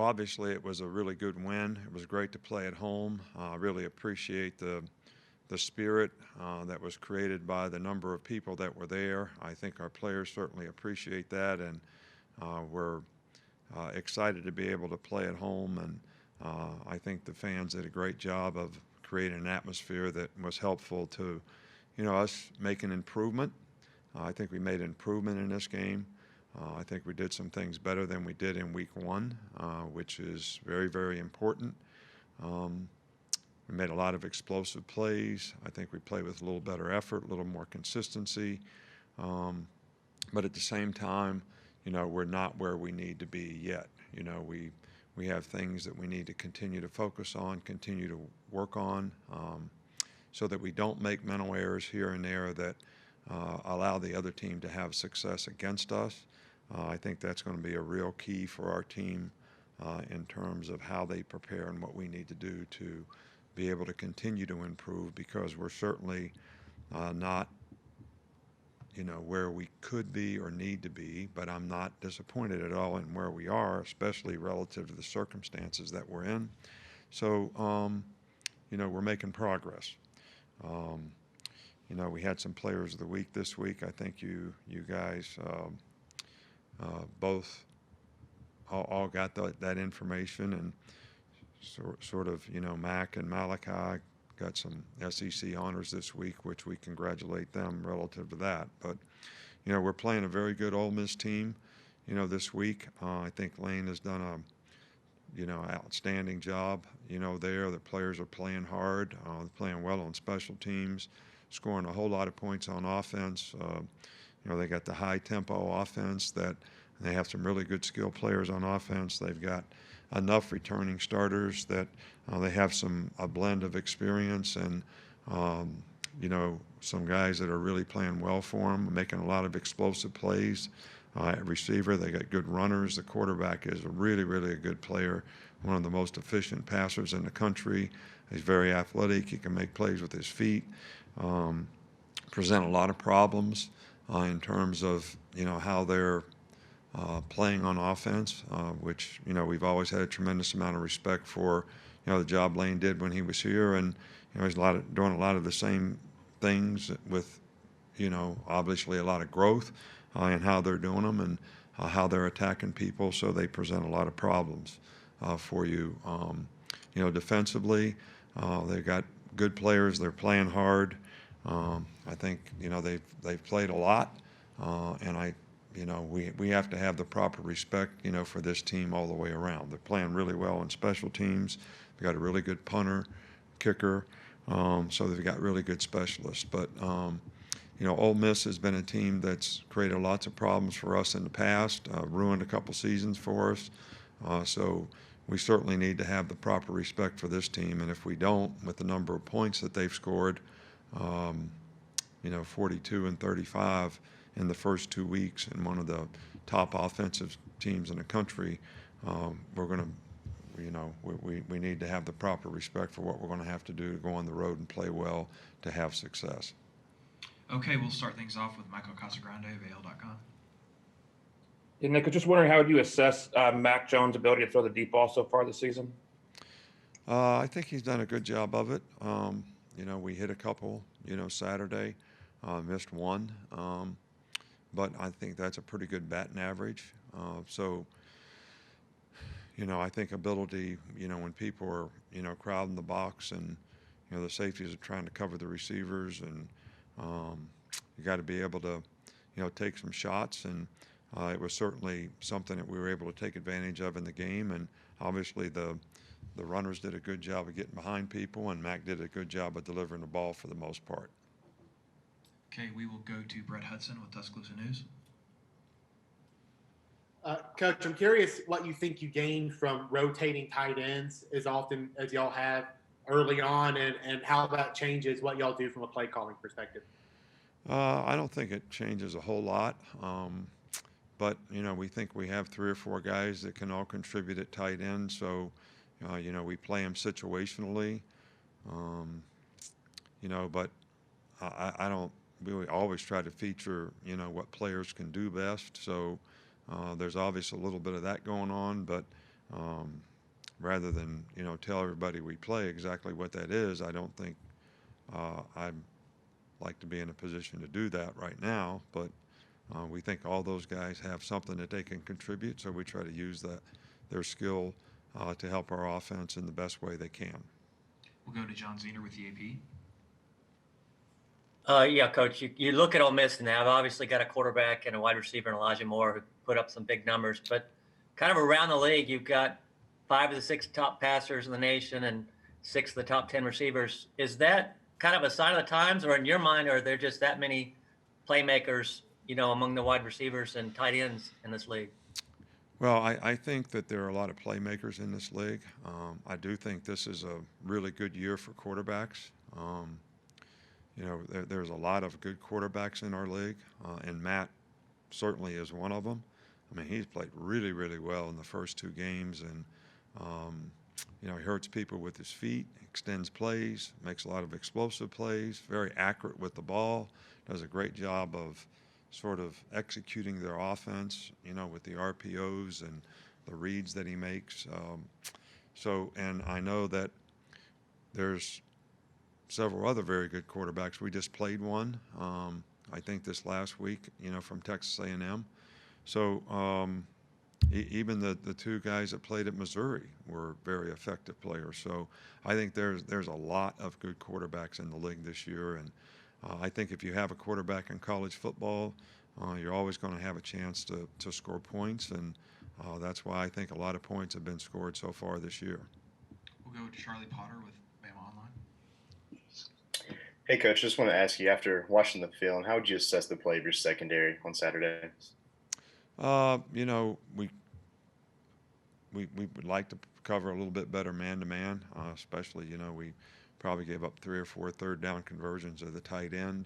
obviously it was a really good win. It was great to play at home. I really appreciate the spirit that was created by the number of people that were there. I think our players certainly appreciate that, and we're excited to be able to play at home. And I think the fans did a great job of creating an atmosphere that was helpful to, us making improvement. I think we made improvement in this game. I think we did some things better than we did in week one, which is very, very important. We made a lot of explosive plays. I think we played with a little better effort, a little more consistency. But at the same time, we're not where we need to be yet. We have things that we need to continue to focus on, continue to work on, so that we don't make mental errors here and there that allow the other team to have success against us. I think that's going to be a real key for our team in terms of how they prepare and what we need to do to be able to continue to improve, because we're certainly not, where we could be or need to be, but I'm not disappointed at all in where we are, especially relative to the circumstances that we're in. So, we're making progress. We had some players of the week this week. I think you guys both all got that information, and sort of, Mac and Malachi got some SEC honors this week, which we congratulate them relative to that. But, we're playing a very good Ole Miss team, this week. I think Lane has done a, outstanding job, there. The players are playing hard, playing well on special teams, scoring a whole lot of points on offense. They got the high tempo offense that they have some really good skill players on offense. They've got enough returning starters that they have a blend of experience and, some guys that are really playing well for them, making a lot of explosive plays. At receiver, they got good runners. The quarterback is really, really a good player, one of the most efficient passers in the country. He's very athletic. He can make plays with his feet, present a lot of problems in terms of, how they're playing on offense, which, we've always had a tremendous amount of respect for, the job Lane did when he was here. And, he's doing a lot of the same things with, obviously a lot of growth in how they're doing them and how they're attacking people. So they present a lot of problems for you. Defensively, they've got good players. They're playing hard. I think, they've played a lot. And we have to have the proper respect, for this team all the way around. They're playing really well in special teams. They've got a really good punter, kicker. So they've got really good specialists. But, Ole Miss has been a team that's created lots of problems for us in the past, ruined a couple seasons for us. So we certainly need to have the proper respect for this team. And if we don't, with the number of points that they've scored, 42 and 35 in the first 2 weeks, and one of the top offensive teams in the country, we're going to, we need to have the proper respect for what we're going to have to do to go on the road and play well to have success. Okay, we'll start things off with Michael Casagrande of AL.com. Yeah, Nick, I'm just wondering, how would you assess Mac Jones' ability to throw the deep ball so far this season? I think he's done a good job of it. We hit a couple, Saturday, missed one. But I think that's a pretty good batting average. So, I think ability, when people are, crowding the box and, the safeties are trying to cover the receivers, and you got to be able to, take some shots. And it was certainly something that we were able to take advantage of in the game. And obviously the runners did a good job of getting behind people, and Mac did a good job of delivering the ball for the most part. Okay, we will go to Brett Hudson with Tuscaloosa News. Coach, I'm curious what you think you gained from rotating tight ends as often as y'all have early on, and how that changes what y'all do from a play calling perspective. I don't think it changes a whole lot. But, we think we have 3 or 4 guys that can all contribute at tight end. So, we play them situationally. But I don't. We always try to feature, what players can do best. So there's obviously a little bit of that going on, but rather than, tell everybody we play exactly what that is, I don't think I'd like to be in a position to do that right now. But we think all those guys have something that they can contribute, so we try to use their skill to help our offense in the best way they can. We'll go to John Zener with the AP. Yeah, Coach, you look at Ole Miss and they've obviously got a quarterback and a wide receiver in Elijah Moore who put up some big numbers, but kind of around the league, you've got 5 of the 6 top passers in the nation and 6 of the top 10 receivers. Is that kind of a sign of the times, or in your mind, are there just that many playmakers, among the wide receivers and tight ends in this league? Well, I think that there are a lot of playmakers in this league. I do think this is a really good year for quarterbacks. There's a lot of good quarterbacks in our league, and Matt certainly is one of them. I mean, he's played really, really well in the first 2 games, and he hurts people with his feet, extends plays, makes a lot of explosive plays, very accurate with the ball, does a great job of sort of executing their offense, with the RPOs and the reads that he makes. And I know that there's several other very good quarterbacks. We just played one, I think this last week, from Texas A&M. So even the 2 guys that played at Missouri were very effective players. So I think there's a lot of good quarterbacks in the league this year. And I think if you have a quarterback in college football, you're always going to have a chance to score points. And that's why I think a lot of points have been scored so far this year. We'll go to Charlie Potter with Bama Online. Hey, Coach, just want to ask you, after watching the film, how would you assess the play of your secondary on Saturday? We would like to cover a little bit better man-to-man, especially, we probably gave up 3 or 4 third down conversions of the tight end.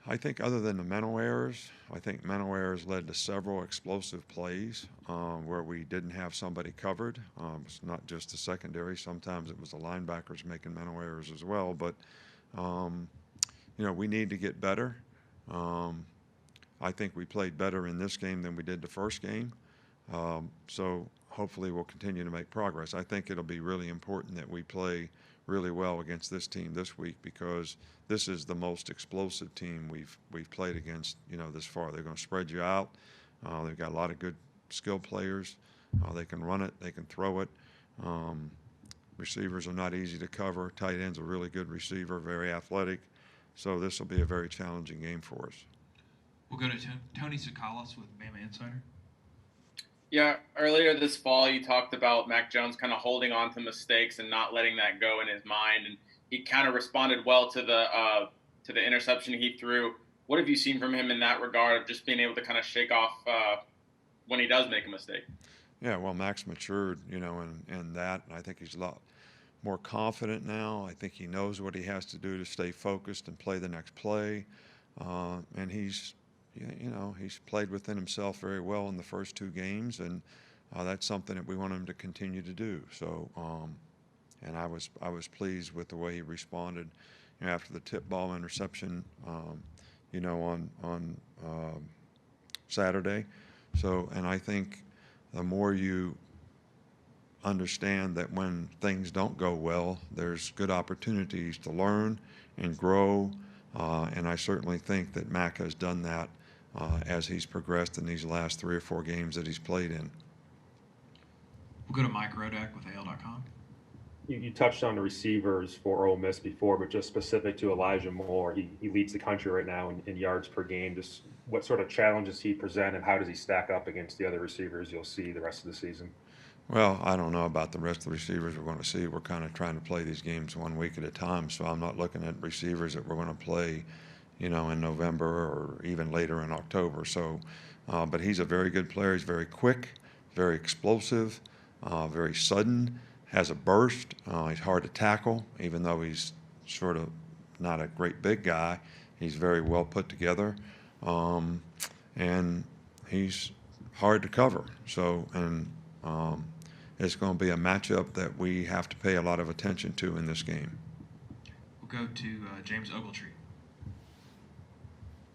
I think other than the mental errors, led to several explosive plays where we didn't have somebody covered. It's not just the secondary. Sometimes it was the linebackers making mental errors as well. But, we need to get better. I think we played better in this game than we did the first game. So hopefully we'll continue to make progress. I think it'll be really important that we play really well against this team this week, because this is the most explosive team we've played against, this far. They're going to spread you out. They've got a lot of good skill players. They can run it. They can throw it. Receivers are not easy to cover. Tight end's a really good receiver, very athletic. So this will be a very challenging game for us. We'll go to Tony Tsoukalos with Bama Insider. Yeah, earlier this fall, you talked about Mac Jones kind of holding on to mistakes and not letting that go in his mind, and he kind of responded well to the interception he threw. What have you seen from him in that regard, of just being able to kind of shake off when he does make a mistake? Yeah, well, Mac's matured, in that, and I think he's a lot more confident now. I think he knows what he has to do to stay focused and play the next play, and he's played within himself very well in the first 2 games, and that's something that we want him to continue to do. So, and I was pleased with the way he responded, after the tip ball interception, on Saturday. So, and I think the more you understand that when things don't go well, there's good opportunities to learn and grow, and I certainly think that Mac has done that as he's progressed in these last 3 or 4 games that he's played in. We'll go to Mike Rodak with AL.com. You touched on the receivers for Ole Miss before, but just specific to Elijah Moore, he leads the country right now in yards per game. Just what sort of challenges he present, and how does he stack up against the other receivers you'll see the rest of the season? Well, I don't know about the rest of the receivers we're going to see. We're kind of trying to play these games 1 week at a time, so I'm not looking at receivers that we're going to play, in November or even later in October. So, but he's a very good player. He's very quick, very explosive, very sudden, has a burst. He's hard to tackle, even though he's sort of not a great big guy. He's very well put together, and he's hard to cover. So, and it's going to be a matchup that we have to pay a lot of attention to in this game. We'll go to James Ogletree.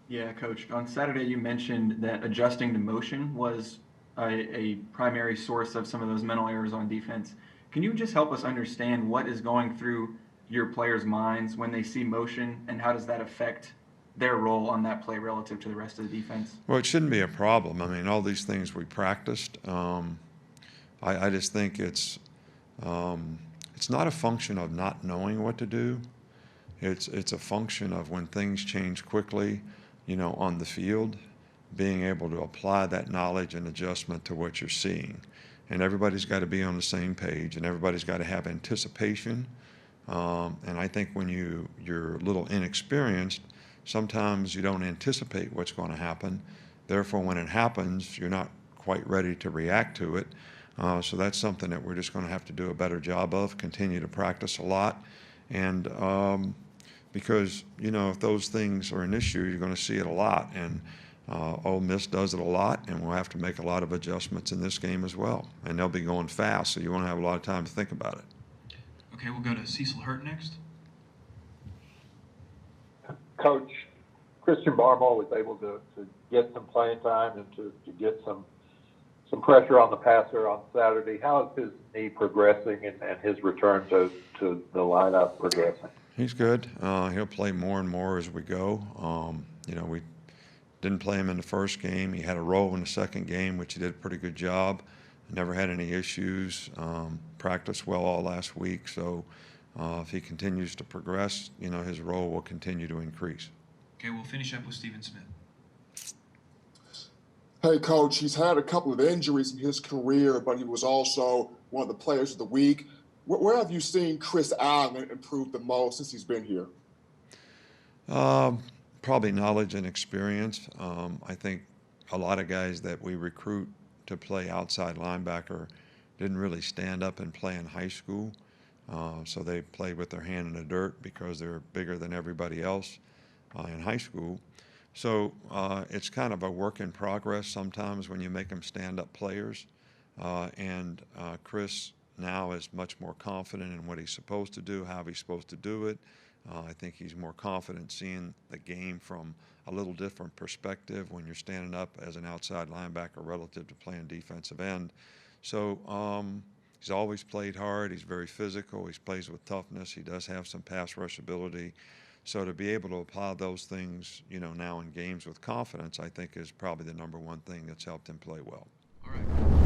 Yeah, Coach. On Saturday, you mentioned that adjusting to motion was a primary source of some of those mental errors on defense. Can you just help us understand what is going through your players' minds when they see motion, and how does that affect their role on that play relative to the rest of the defense? Well, it shouldn't be a problem. I mean, all these things we practiced. I just think it's not a function of not knowing what to do. It's a function of when things change quickly, on the field, being able to apply that knowledge and adjustment to what you're seeing. And everybody's got to be on the same page, and everybody's got to have anticipation. And I think when you're a little inexperienced, sometimes you don't anticipate what's going to happen. Therefore, when it happens, you're not quite ready to react to it. So that's something that we're just going to have to do a better job of, continue to practice a lot. And because, if those things are an issue, you're going to see it a lot. And Ole Miss does it a lot, and we'll have to make a lot of adjustments in this game as well. And they'll be going fast, so you won't have a lot of time to think about it. Okay, we'll go to Cecil Hurt next. Coach, Christian Barmore was able to get some playing time and to get some pressure on the passer on Saturday. How is his knee progressing and his return to the lineup progressing? He's good. He'll play more and more as we go. We didn't play him in the first game. He had a role in the second game, which he did a pretty good job. Never had any issues. Practiced well all last week. So if he continues to progress, his role will continue to increase. Okay, we'll finish up with Stephen Smith. Hey, Coach, he's had a couple of injuries in his career, but he was also one of the players of the week. Where have you seen Chris Allen improve the most since he's been here? Probably knowledge and experience. I think a lot of guys that we recruit to play outside linebacker didn't really stand up and play in high school. So they played with their hand in the dirt because they're bigger than everybody else in high school. So it's kind of a work in progress sometimes when you make them stand-up players. And Chris now is much more confident in what he's supposed to do, how he's supposed to do it. I think he's more confident seeing the game from a little different perspective when you're standing up as an outside linebacker relative to playing defensive end. So he's always played hard. He's very physical. He plays with toughness. He does have some pass rush ability. So to be able to apply those things, now in games with confidence, I think is probably the number one thing that's helped him play well. All right.